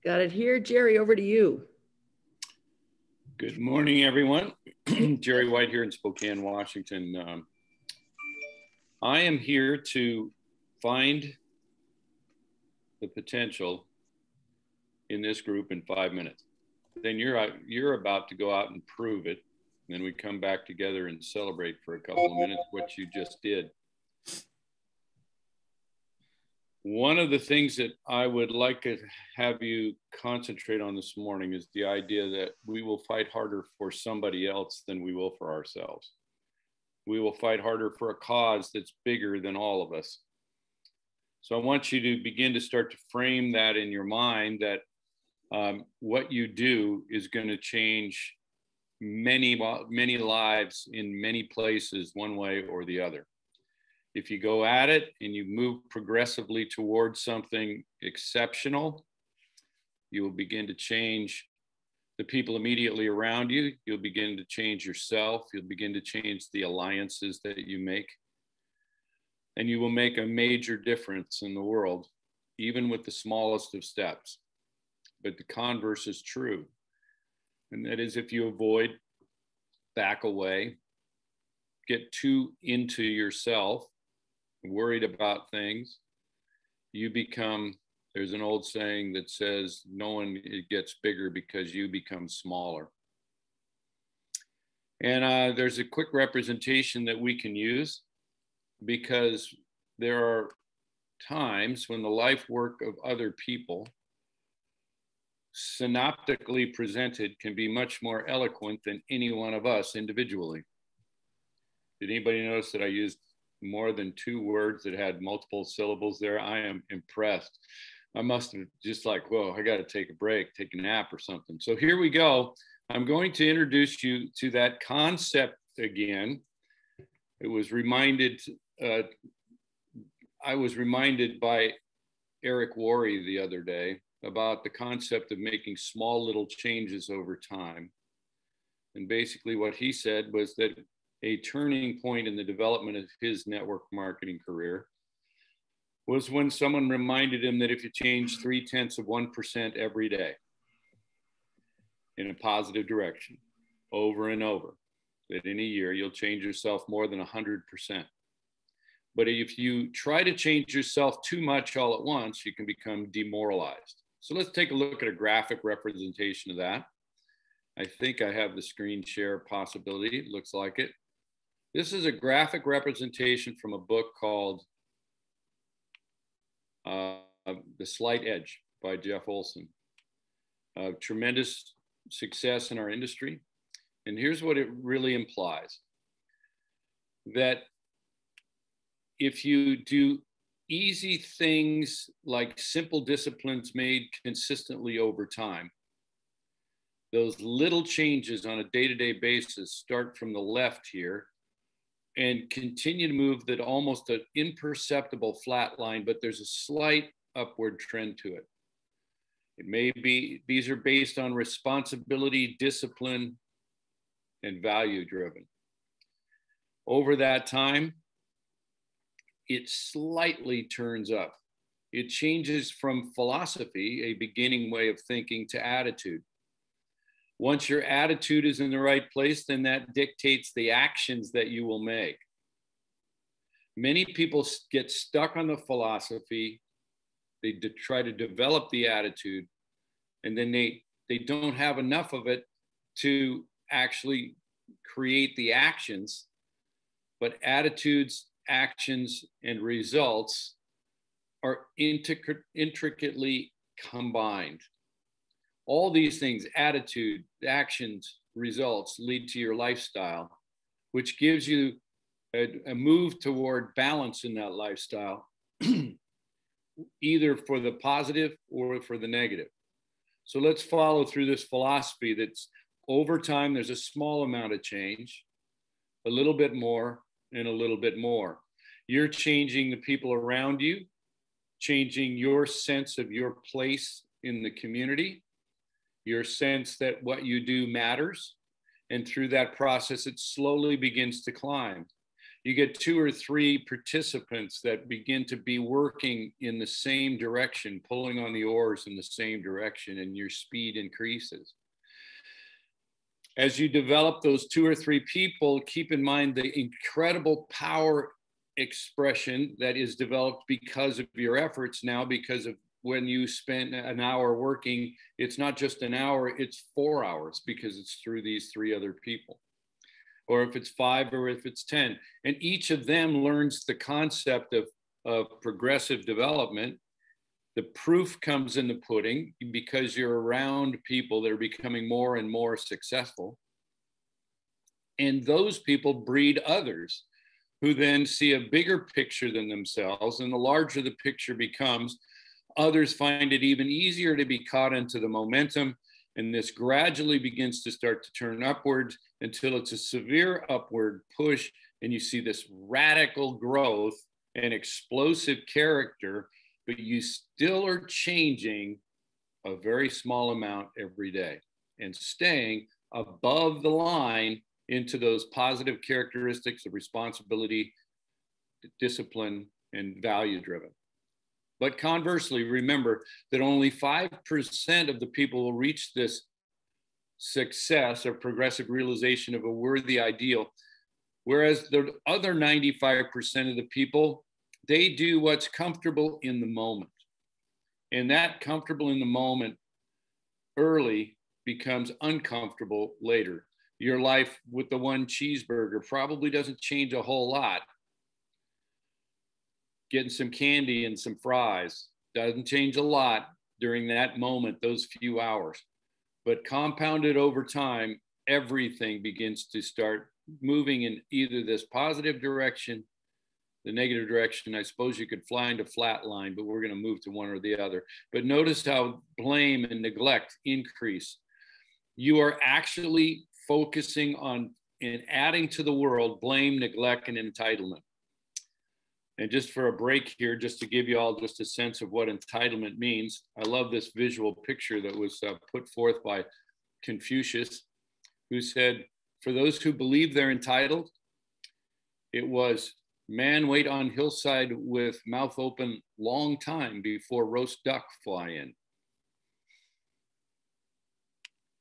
Got it here. Jerry, over to you. Good morning, everyone. Jerry White here in Spokane, Washington. I am here to find the potential in this group in 5 minutes. Then you're about to go out and prove it. And then we come back together and celebrate for a couple of minutes what you just did. One of the things that I would like to have you concentrate on this morning is the idea that we will fight harder for somebody else than we will for ourselves. We will fight harder for a cause that's bigger than all of us. So I want you to begin to start to frame that in your mind, that what you do is going to change many lives in many places, one way or the other. If you go at it and you move progressively towards something exceptional, you will begin to change the people immediately around you. You'll begin to change yourself. You'll begin to change the alliances that you make. And you will make a major difference in the world, even with the smallest of steps. But the converse is true. And that is, if you avoid, back away, get too into yourself, worried about things, you become, there's an old saying that says, no one gets bigger because you become smaller. And there's a quick representation that we can use, because there are times when the life work of other people, synoptically presented, can be much more eloquent than any one of us individually. Did anybody notice that I used more than 2 words that had multiple syllables there? I am impressed. I must have just like, whoa, I got to take a break, take a nap or something. So here we go. I'm going to introduce you to that concept again. I was reminded by Eric Worre the other day about the concept of making small little changes over time. And basically what he said was that a turning point in the development of his network marketing career was when someone reminded him that if you change 0.3% every day in a positive direction over and over, that in a year you'll change yourself more than 100%. But if you try to change yourself too much all at once, you can become demoralized. So let's take a look at a graphic representation of that. I think I have the screen share possibility. It looks like it. This is a graphic representation from a book called The Slight Edge by Jeff Olson. Tremendous success in our industry. And here's what it really implies. That if you do easy things like simple disciplines made consistently over time, those little changes on a day-to-day basis start from the left here and continue to move that almost an imperceptible flat line, but there's a slight upward trend to it. It may be, these are based on responsibility, discipline, and value driven. Over that time, it slightly turns up. It changes from philosophy, a beginning way of thinking, to attitude. Once your attitude is in the right place, then that dictates the actions that you will make. Many people get stuck on the philosophy. They try to develop the attitude, and then they don't have enough of it to actually create the actions. But attitudes, actions, and results are intricately combined. All these things, attitude, actions, results, lead to your lifestyle, which gives you a move toward balance in that lifestyle, either for the positive or for the negative. So let's follow through this philosophy that's over time, there's a small amount of change, a little bit more, and a little bit more. You're changing the people around you, changing your sense of your place in the community, your sense that what you do matters. And through that process, it slowly begins to climb. You get 2 or 3 participants that begin to be working in the same direction, pulling on the oars in the same direction, and your speed increases. As you develop those 2 or 3 people, keep in mind the incredible power expression that is developed because of your efforts now, because of when you spend an hour working, it's not just an hour, it's 4 hours because it's through these 3 other people. Or if it's 5 or if it's 10. And each of them learns the concept of progressive development. The proof comes in the pudding because you're around people that are becoming more and more successful. And those people breed others who then see a bigger picture than themselves. And the larger the picture becomes, others find it even easier to be caught into the momentum. And this gradually begins to start to turn upwards until it's a severe upward push. And you see this radical growth and explosive character, but you still are changing a very small amount every day and staying above the line into those positive characteristics of responsibility, discipline, and value driven. But conversely, remember that only 5% of the people will reach this success or progressive realization of a worthy ideal, whereas the other 95% of the people, they do what's comfortable in the moment. And that comfortable in the moment early becomes uncomfortable later. Your life with the one cheeseburger probably doesn't change a whole lot. Getting some candy and some fries doesn't change a lot during that moment, those few hours. But compounded over time, everything begins to start moving in either this positive direction, the negative direction. I suppose you could fly into flat line, but we're going to move to one or the other. But notice how blame and neglect increase. You are actually focusing on and adding to the world blame, neglect, and entitlement. And just for a break here, just to give you all just a sense of what entitlement means, I love this visual picture that was put forth by Confucius, who said, for those who believe they're entitled, it was man wait on hillside with mouth open long time before roast duck fly in.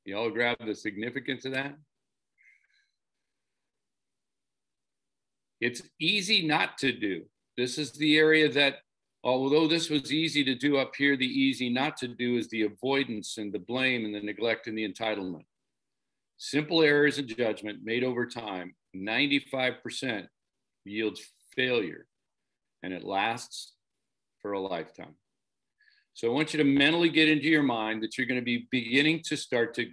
Y'all grab the significance of that? It's easy not to do. This is the area that, although this was easy to do up here, the easy not to do is the avoidance and the blame and the neglect and the entitlement. Simple errors of judgment made over time, 95% yields failure, and it lasts for a lifetime. So I want you to mentally get into your mind that you're going to be beginning to start to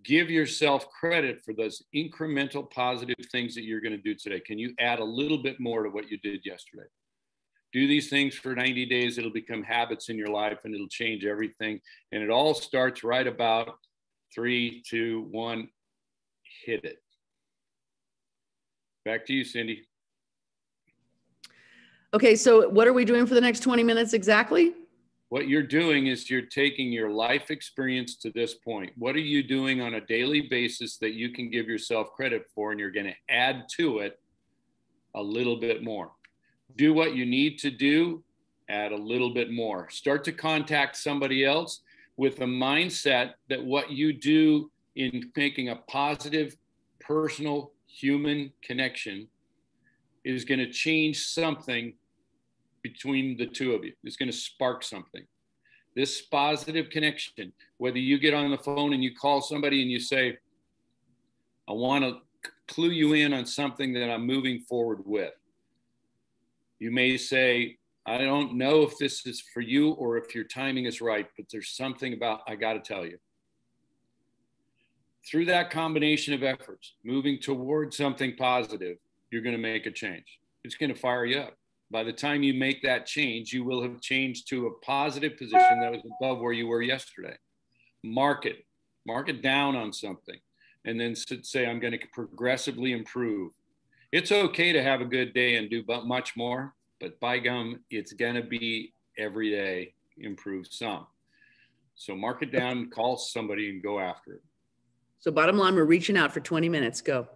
give yourself credit for those incremental positive things that you're going to do today. Can you add a little bit more to what you did yesterday? Do these things for 90 days. It'll become habits in your life and it'll change everything. And it all starts right about 3, 2, 1, hit it. Back to you, Cindy. Okay, so what are we doing for the next 20 minutes exactly? What you're doing is you're taking your life experience to this point. What are you doing on a daily basis that you can give yourself credit for, and you're going to add to it a little bit more. Do what you need to do, add a little bit more. Start to contact somebody else with the mindset that what you do in making a positive, personal, human connection is going to change something between the two of you. It's going to spark something. This positive connection, whether you get on the phone and you call somebody and you say, I want to clue you in on something that I'm moving forward with. You may say, I don't know if this is for you or if your timing is right, but there's something about, I got to tell you. Through that combination of efforts, moving towards something positive, you're going to make a change. It's going to fire you up. By the time you make that change, you will have changed to a positive position that was above where you were yesterday. Mark it down on something, and then say, I'm going to progressively improve. It's okay to have a good day and do much more, but by gum, it's going to be every day improve some. So mark it down, call somebody, and go after it. So bottom line, we're reaching out for 20 minutes. Go.